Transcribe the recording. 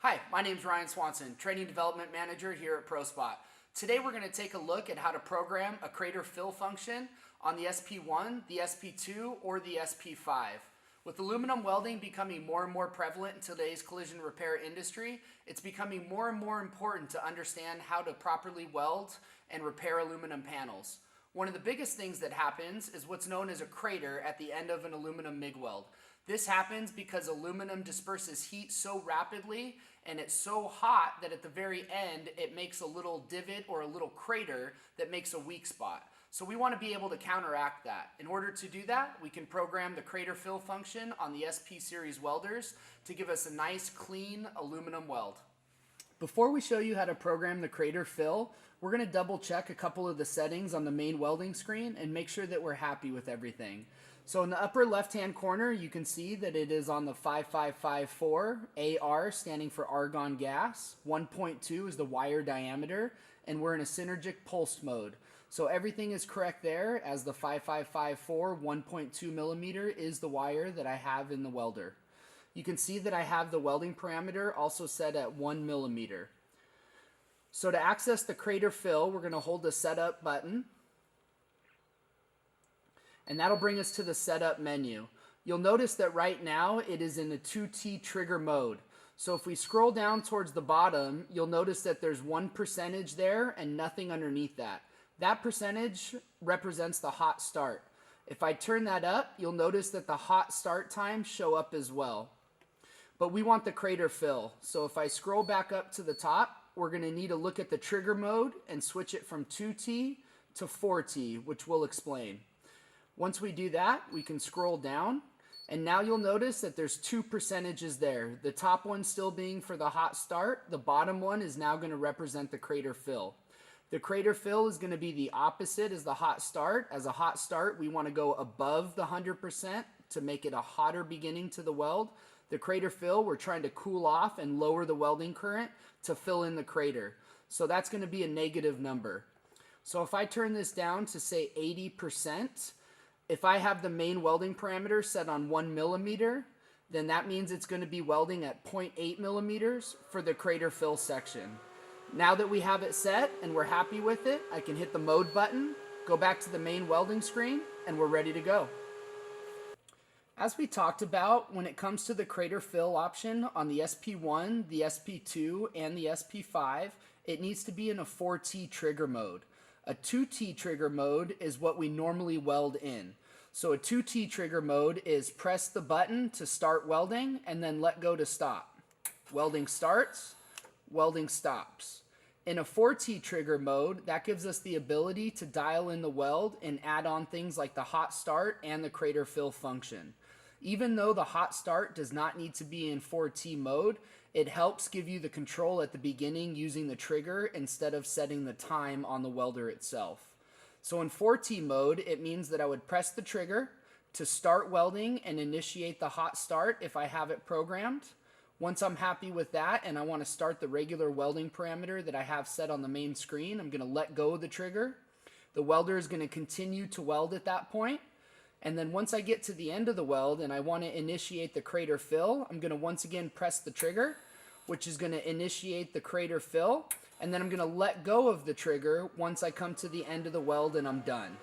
Hi, my name is Ryan Swanson, Training Development Manager here at ProSpot. Today we're going to take a look at how to program a crater fill function on the SP-1, the SP-2, or the SP-5. With aluminum welding becoming more and more prevalent in today's collision repair industry, it's becoming more and more important to understand how to properly weld and repair aluminum panels. One of the biggest things that happens is what's known as a crater at the end of an aluminum MIG weld. This happens because aluminum disperses heat so rapidly and it's so hot that at the very end it makes a little divot or a little crater that makes a weak spot. So we want to be able to counteract that. In order to do that, we can program the crater fill function on the SP series welders to give us a nice clean aluminum weld. Before we show you how to program the crater fill, we're going to double check a couple of the settings on the main welding screen and make sure that we're happy with everything. So in the upper left hand corner you can see that it is on the 5554 AR, standing for argon gas. 1.2 is the wire diameter, and we're in a synergic pulsed mode. So everything is correct there, as the 5554 1.2 millimeter is the wire that I have in the welder. You can see that I have the welding parameter also set at 1 millimeter. So to access the crater fill, we're going to hold the setup button, and that'll bring us to the setup menu. You'll notice that right now it is in the 2T trigger mode. So if we scroll down towards the bottom, you'll notice that there's 1% there and nothing underneath that. That percentage represents the hot start. If I turn that up, you'll notice that the hot start times show up as well. But we want the crater fill. So if I scroll back up to the top, we're going to need to look at the trigger mode and switch it from 2T to 4T, which we'll explain. Once we do that, we can scroll down, and now you'll notice that there's 2% there. The top one still being for the hot start, the bottom one is now going to represent the crater fill. The crater fill is going to be the opposite as the hot start. As a hot start, we want to go above the 100% to make it a hotter beginning to the weld. The crater fill, we're trying to cool off and lower the welding current to fill in the crater. So that's going to be a negative number. So if I turn this down to say 80%, if I have the main welding parameter set on 1 millimeter, then that means it's going to be welding at 0.8 millimeters for the crater fill section. Now that we have it set and we're happy with it, I can hit the mode button, go back to the main welding screen, and we're ready to go. As we talked about, when it comes to the crater fill option on the SP-1, the SP-2, and the SP-5, it needs to be in a 4T trigger mode. A 2T trigger mode is what we normally weld in. So a 2T trigger mode is press the button to start welding and then let go to stop. Welding starts, welding stops. In a 4T trigger mode, that gives us the ability to dial in the weld and add on things like the hot start and the crater fill function. Even though the hot start does not need to be in 4T mode, it helps give you the control at the beginning using the trigger instead of setting the time on the welder itself. So in 4T mode, it means that I would press the trigger to start welding and initiate the hot start if I have it programmed. Once I'm happy with that and I want to start the regular welding parameter that I have set on the main screen, I'm going to let go of the trigger. The welder is going to continue to weld at that point. And then once I get to the end of the weld and I want to initiate the crater fill, I'm going to once again press the trigger, which is going to initiate the crater fill. And then I'm going to let go of the trigger once I come to the end of the weld and I'm done.